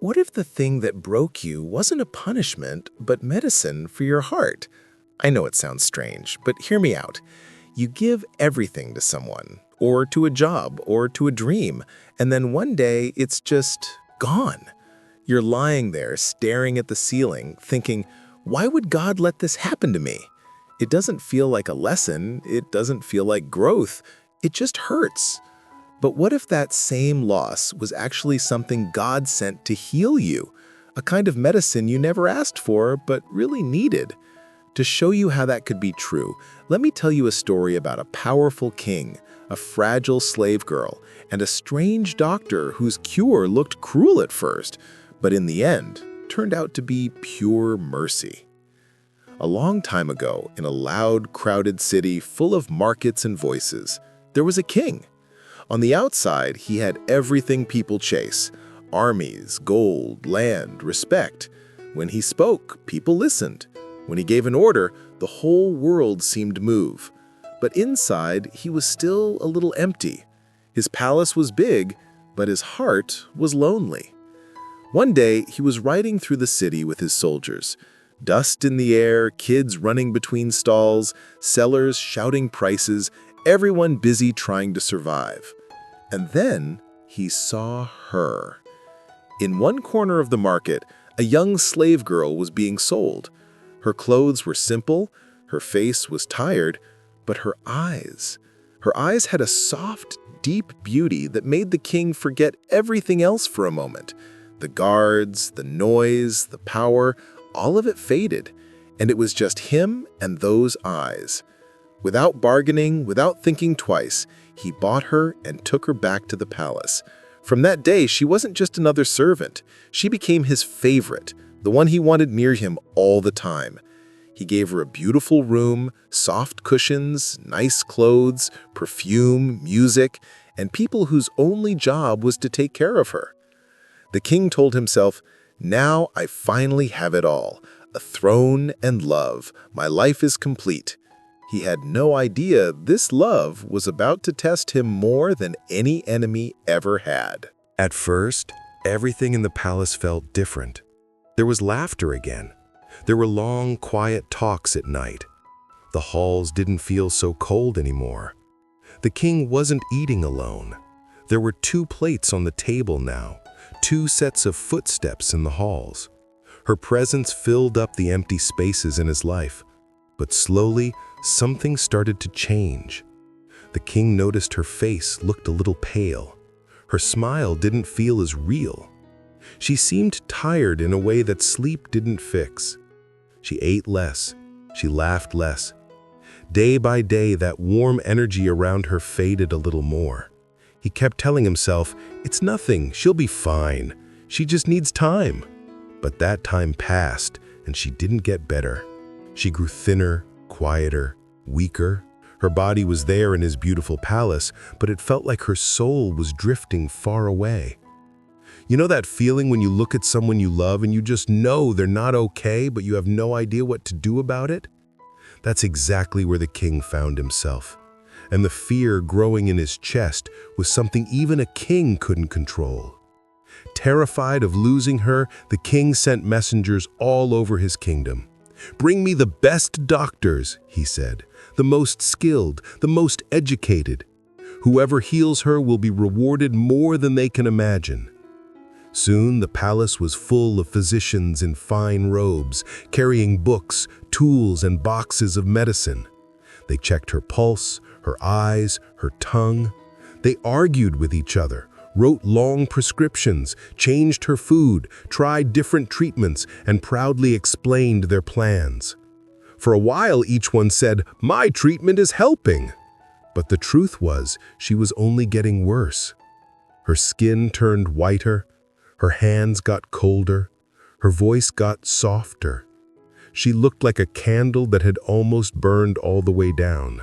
What if the thing that broke you wasn't a punishment, but medicine for your heart? I know it sounds strange, but hear me out. You give everything to someone, or to a job, or to a dream, and then one day it's just gone. You're lying there staring at the ceiling, thinking, why would God let this happen to me? It doesn't feel like a lesson, it doesn't feel like growth, it just hurts. But what if that same loss was actually something God sent to heal you? A kind of medicine you never asked for, but really needed. To show you how that could be true, let me tell you a story about a powerful king, a fragile slave girl, and a strange doctor whose cure looked cruel at first, but in the end turned out to be pure mercy. A long time ago, in a loud, crowded city full of markets and voices, there was a king. On the outside, he had everything people chase: armies, gold, land, respect. When he spoke, people listened. When he gave an order, the whole world seemed to move. But inside, he was still a little empty. His palace was big, but his heart was lonely. One day, he was riding through the city with his soldiers. Dust in the air, kids running between stalls, sellers shouting prices, everyone busy trying to survive. And then he saw her. In one corner of the market, a young slave girl was being sold. Her clothes were simple, her face was tired, but her eyes had a soft, deep beauty that made the king forget everything else for a moment. The guards, the noise, the power, all of it faded, and it was just him and those eyes. Without bargaining, without thinking twice, he bought her and took her back to the palace. From that day, she wasn't just another servant. She became his favorite, the one he wanted near him all the time. He gave her a beautiful room, soft cushions, nice clothes, perfume, music, and people whose only job was to take care of her. The king told himself, "Now I finally have it all. A throne and love. My life is complete." He had no idea this love was about to test him more than any enemy ever had. At first, everything in the palace felt different. There was laughter again. There were long, quiet talks at night. The halls didn't feel so cold anymore. The king wasn't eating alone. There were 2 plates on the table now, 2 sets of footsteps in the halls. Her presence filled up the empty spaces in his life. But slowly, something started to change. The king noticed her face looked a little pale. Her smile didn't feel as real. She seemed tired in a way that sleep didn't fix. She ate less. She laughed less. Day by day, that warm energy around her faded a little more. He kept telling himself, "It's nothing, she'll be fine. She just needs time." But that time passed, and she didn't get better. She grew thinner, quieter, weaker. Her body was there in his beautiful palace, but it felt like her soul was drifting far away. You know that feeling when you look at someone you love and you just know they're not okay, but you have no idea what to do about it? That's exactly where the king found himself. And the fear growing in his chest was something even a king couldn't control. Terrified of losing her, the king sent messengers all over his kingdom. "Bring me the best doctors," he said, "the most skilled, the most educated. Whoever heals her will be rewarded more than they can imagine." Soon the palace was full of physicians in fine robes, carrying books, tools, and boxes of medicine. They checked her pulse, her eyes, her tongue. They argued with each other, wrote long prescriptions, changed her food, tried different treatments, and proudly explained their plans. For a while, each one said, "My treatment is helping." But the truth was, she was only getting worse. Her skin turned whiter, her hands got colder, her voice got softer. She looked like a candle that had almost burned all the way down.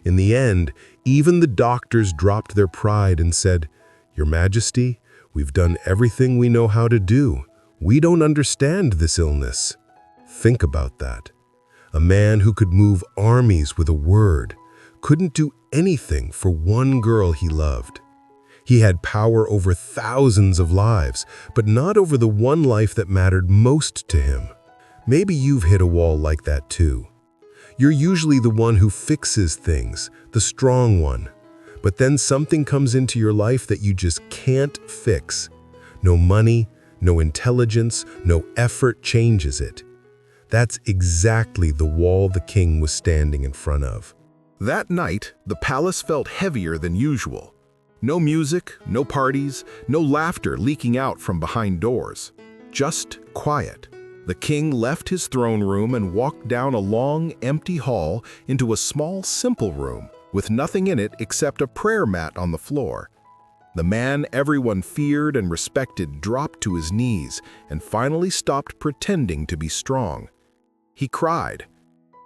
In the end, even the doctors dropped their pride and said, "Your Majesty, we've done everything we know how to do. We don't understand this illness." Think about that. A man who could move armies with a word couldn't do anything for one girl he loved. He had power over thousands of lives, but not over the one life that mattered most to him. Maybe you've hit a wall like that too. You're usually the one who fixes things, the strong one. But then something comes into your life that you just can't fix. No money, no intelligence, no effort changes it. That's exactly the wall the king was standing in front of. That night, the palace felt heavier than usual. No music, no parties, no laughter leaking out from behind doors. Just quiet. The king left his throne room and walked down a long, empty hall into a small, simple room with nothing in it except a prayer mat on the floor. The man everyone feared and respected dropped to his knees and finally stopped pretending to be strong. He cried.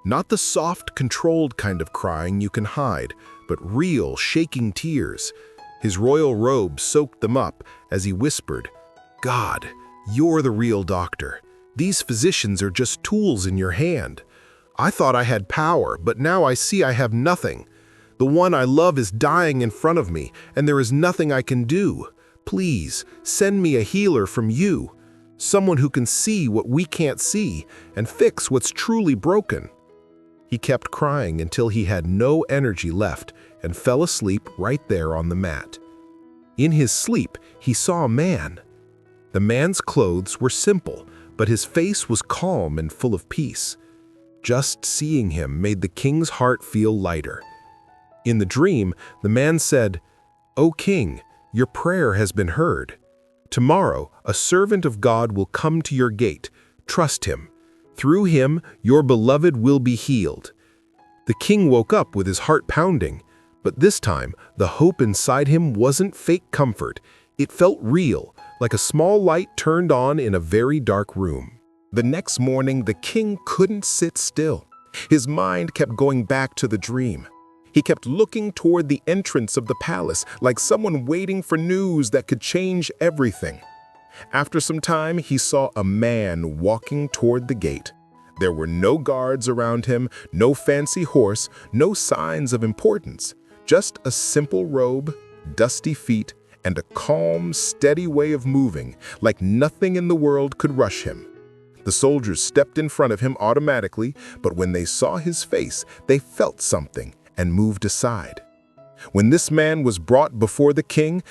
Not the soft, controlled kind of crying you can hide, but real, shaking tears. His royal robe soaked them up as he whispered, "God, you're the real doctor. These physicians are just tools in your hand. I thought I had power, but now I see I have nothing. The one I love is dying in front of me, and there is nothing I can do. Please, send me a healer from you, someone who can see what we can't see and fix what's truly broken." He kept crying until he had no energy left and fell asleep right there on the mat. In his sleep, he saw a man. The man's clothes were simple, but his face was calm and full of peace. Just seeing him made the king's heart feel lighter. In the dream, the man said, "O king, your prayer has been heard. Tomorrow, a servant of God will come to your gate. Trust him. Through him, your beloved will be healed." The king woke up with his heart pounding, but this time, the hope inside him wasn't fake comfort. It felt real, like a small light turned on in a very dark room. The next morning, the king couldn't sit still. His mind kept going back to the dream. He kept looking toward the entrance of the palace, like someone waiting for news that could change everything. After some time, he saw a man walking toward the gate. There were no guards around him, no fancy horse, no signs of importance. Just a simple robe, dusty feet, and a calm, steady way of moving, like nothing in the world could rush him. The soldiers stepped in front of him automatically, but when they saw his face, they felt something and moved aside. When this man was brought before the king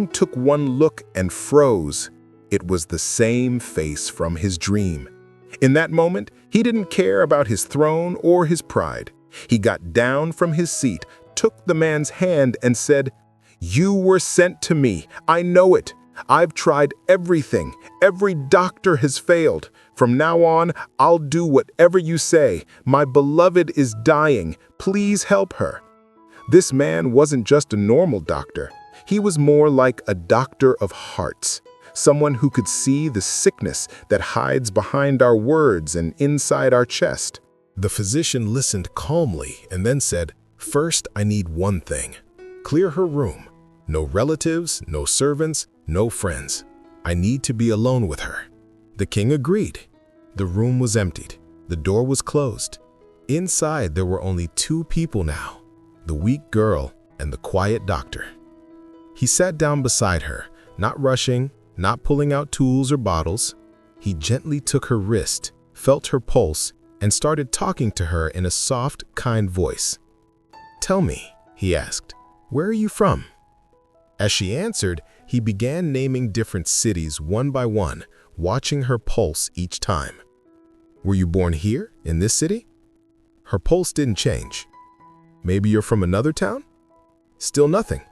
took one look and froze. It was the same face from his dream. In that moment, he didn't care about his throne or his pride. He got down from his seat, took the man's hand and said, "You were sent to me. I know it. I've tried everything. Every doctor has failed. From now on, I'll do whatever you say. My beloved is dying. Please help her." This man wasn't just a normal doctor. He was more like a doctor of hearts, someone who could see the sickness that hides behind our words and inside our chest. The physician listened calmly and then said, "First, I need one thing. Clear her room. No relatives, no servants, no friends. I need to be alone with her." The king agreed. The room was emptied. The door was closed. Inside, there were only two people now, the weak girl and the quiet doctor. He sat down beside her, not rushing, not pulling out tools or bottles. He gently took her wrist, felt her pulse, and started talking to her in a soft, kind voice. "Tell me," he asked, "where are you from?" As she answered, he began naming different cities one by one, watching her pulse each time. "Were you born here, in this city?" Her pulse didn't change. "Maybe you're from another town?" Still nothing.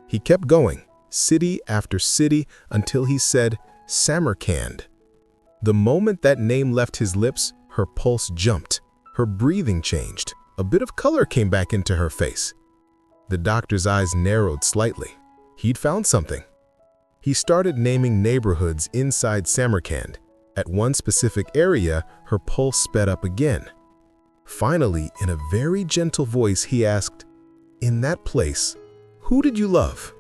He kept going, city after city, until he said, "Samarkand." The moment that name left his lips, her pulse jumped. Her breathing changed. A bit of color came back into her face. The doctor's eyes narrowed slightly. He'd found something. He started naming neighborhoods inside Samarkand. At one specific area, her pulse sped up again. Finally, in a very gentle voice, he asked, "In that place, who did you love?"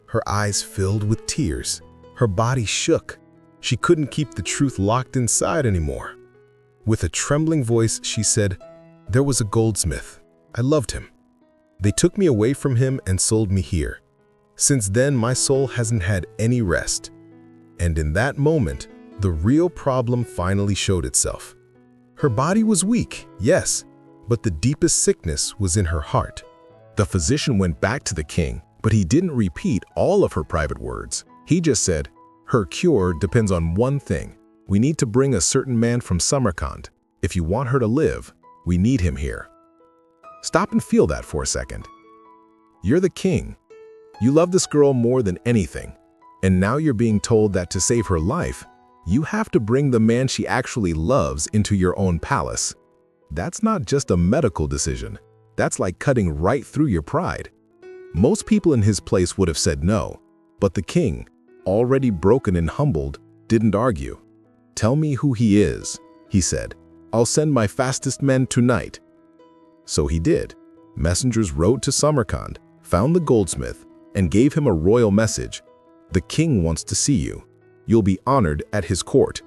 Her eyes filled with tears. Her body shook. She couldn't keep the truth locked inside anymore. With a trembling voice, she said, "There was a goldsmith. I loved him. They took me away from him and sold me here. Since then, my soul hasn't had any rest. And in that moment, the real problem finally showed itself. Her body was weak, yes, but the deepest sickness was in her heart. The physician went back to the king, but he didn't repeat all of her private words. He just said, "Her cure depends on one thing. We need to bring a certain man from Samarkand. If you want her to live, we need him here." Stop and feel that for a second. You're the king. You love this girl more than anything. And now you're being told that to save her life, you have to bring the man she actually loves into your own palace. That's not just a medical decision. That's like cutting right through your pride. Most people in his place would have said no, but the king, already broken and humbled, didn't argue. "Tell me who he is," he said. "I'll send my fastest men tonight." So he did. Messengers rode to Samarkand, found the goldsmith, and gave him a royal message. "The king wants to see you. You'll be honored at his court."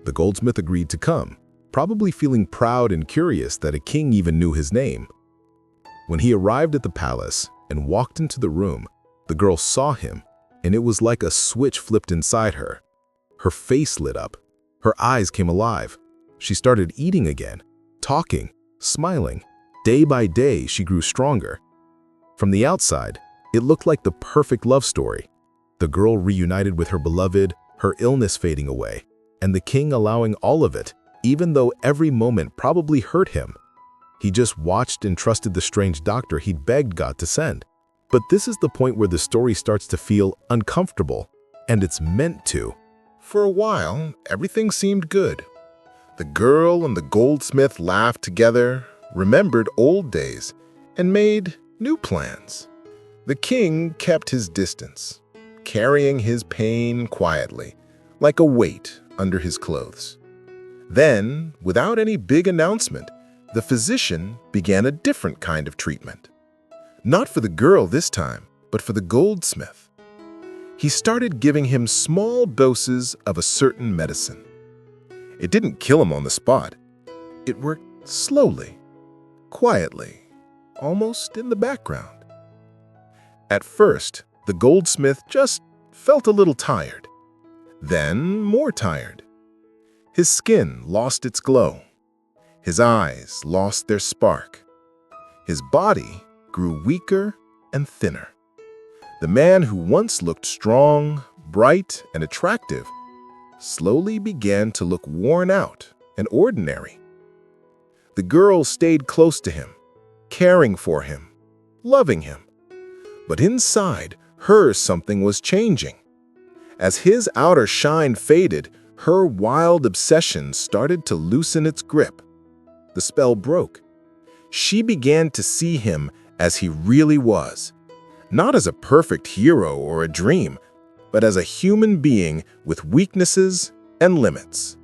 The goldsmith agreed to come, probably feeling proud and curious that a king even knew his name. When he arrived at the palace and walked into the room, the girl saw him, and it was like a switch flipped inside her. Her face lit up. Her eyes came alive. She started eating again, talking, smiling. Day by day, she grew stronger. From the outside, it looked like the perfect love story. The girl reunited with her beloved, her illness fading away, and the king allowing all of it, even though every moment probably hurt him. He just watched and trusted the strange doctor he'd begged God to send. But this is the point where the story starts to feel uncomfortable, and it's meant to. For a while, everything seemed good. The girl and the goldsmith laughed together, remembered old days, and made new plans. The king kept his distance, carrying his pain quietly, like a weight under his clothes. Then, without any big announcement, the physician began a different kind of treatment. Not for the girl this time, but for the goldsmith. He started giving him small doses of a certain medicine. It didn't kill him on the spot. It worked slowly, quietly, almost in the background. At first, the goldsmith just felt a little tired, then more tired. His skin lost its glow. His eyes lost their spark. His body grew weaker and thinner. The man who once looked strong, bright, and attractive slowly began to look worn out and ordinary. The girl stayed close to him, caring for him, loving him. But inside her something was changing. As his outer shine faded, her wild obsession started to loosen its grip. The spell broke. She began to see him as he really was, not as a perfect hero or a dream, but as a human being with weaknesses and limits.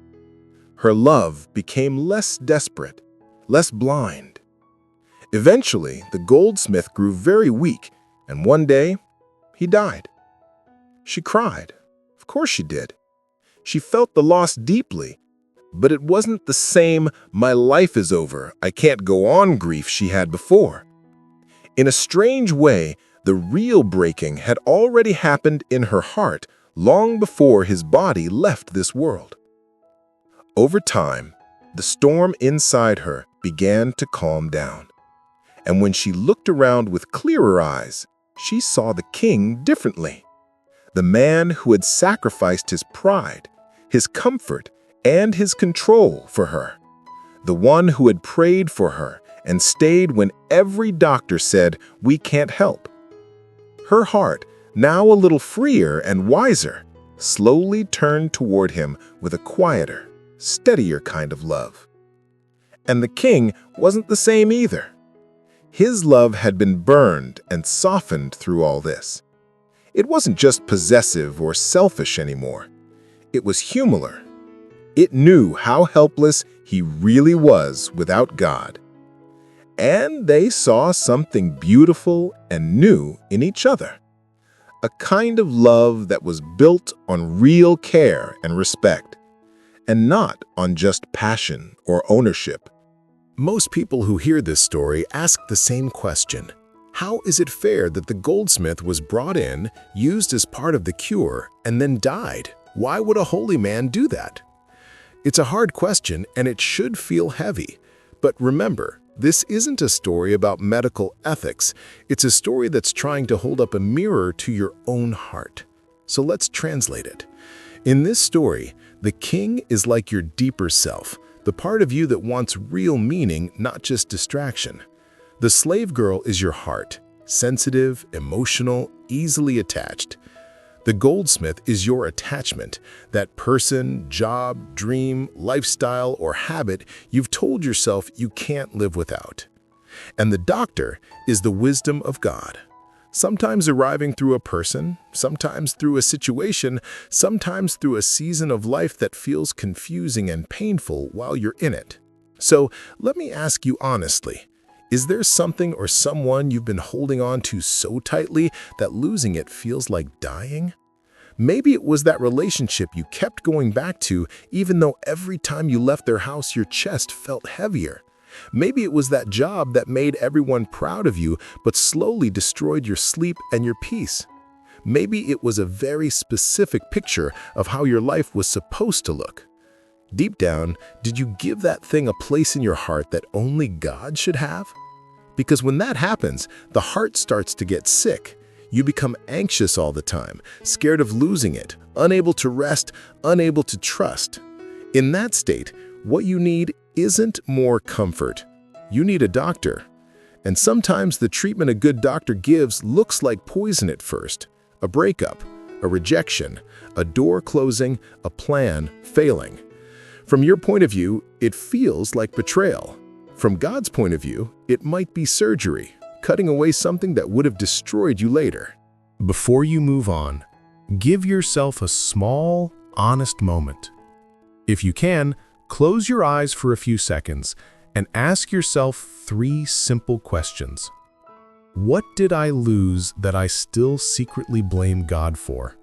Her love became less desperate, less blind. Eventually, the goldsmith grew very weak, and one day, he died. She cried. Of course she did. She felt the loss deeply, but it wasn't the same "my life is over, I can't go on" grief she had before. In a strange way, the real breaking had already happened in her heart long before his body left this world. Over time, the storm inside her began to calm down, and when she looked around with clearer eyes, she saw the king differently. The man who had sacrificed his pride, his comfort, and his control for her. The one who had prayed for her and stayed when every doctor said, "We can't help." Her heart, now a little freer and wiser, slowly turned toward him with a quieter, steadier kind of love. And the king wasn't the same either. His love had been burned and softened through all this. It wasn't just possessive or selfish anymore. It was humbler. It knew how helpless he really was without God. And they saw something beautiful and new in each other. A kind of love that was built on real care and respect, and not on just passion or ownership. Most people who hear this story ask the same question. How is it fair that the goldsmith was brought in, used as part of the cure, and then died? Why would a holy man do that? It's a hard question, and it should feel heavy. But remember, this isn't a story about medical ethics. It's a story that's trying to hold up a mirror to your own heart. So let's translate it. In this story, the king is like your deeper self, the part of you that wants real meaning, not just distraction. The slave girl is your heart, sensitive, emotional, easily attached. The goldsmith is your attachment, that person, job, dream, lifestyle, or habit you've told yourself you can't live without. And the doctor is the wisdom of God, sometimes arriving through a person, sometimes through a situation, sometimes through a season of life that feels confusing and painful while you're in it. So let me ask you honestly, is there something or someone you've been holding on to so tightly that losing it feels like dying? Maybe it was that relationship you kept going back to even though every time you left their house your chest felt heavier. Maybe it was that job that made everyone proud of you but slowly destroyed your sleep and your peace. Maybe it was a very specific picture of how your life was supposed to look. Deep down, did you give that thing a place in your heart that only God should have? Because when that happens, the heart starts to get sick. You become anxious all the time, scared of losing it, unable to rest, unable to trust. In that state, what you need isn't more comfort. You need a doctor. And sometimes the treatment a good doctor gives looks like poison at first. A breakup, a rejection, a door closing, a plan failing. From your point of view, it feels like betrayal. From God's point of view, it might be surgery, cutting away something that would have destroyed you later. Before you move on, give yourself a small, honest moment. If you can, close your eyes for a few seconds and ask yourself 3 simple questions. What did I lose that I still secretly blame God for?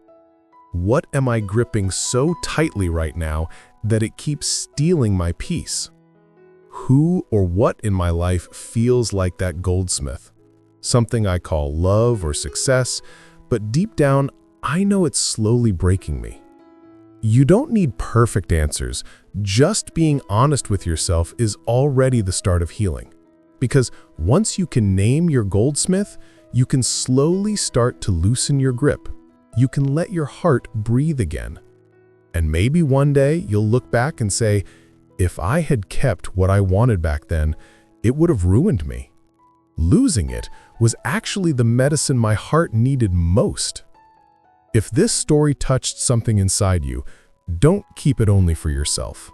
What am I gripping so tightly right now that it keeps stealing my peace? Who or what in my life feels like that goldsmith? Something I call love or success, but deep down, I know it's slowly breaking me. You don't need perfect answers. Just being honest with yourself is already the start of healing. Because once you can name your goldsmith, you can slowly start to loosen your grip. You can let your heart breathe again. And maybe one day you'll look back and say, if I had kept what I wanted back then, it would have ruined me. Losing it was actually the medicine my heart needed most. If this story touched something inside you, don't keep it only for yourself.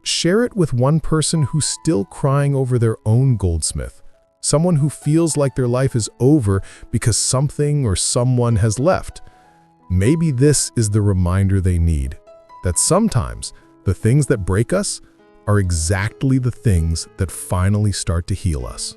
Share it with one person who's still crying over their own goldsmith, someone who feels like their life is over because something or someone has left. Maybe this is the reminder they need, that sometimes the things that break us are exactly the things that finally start to heal us.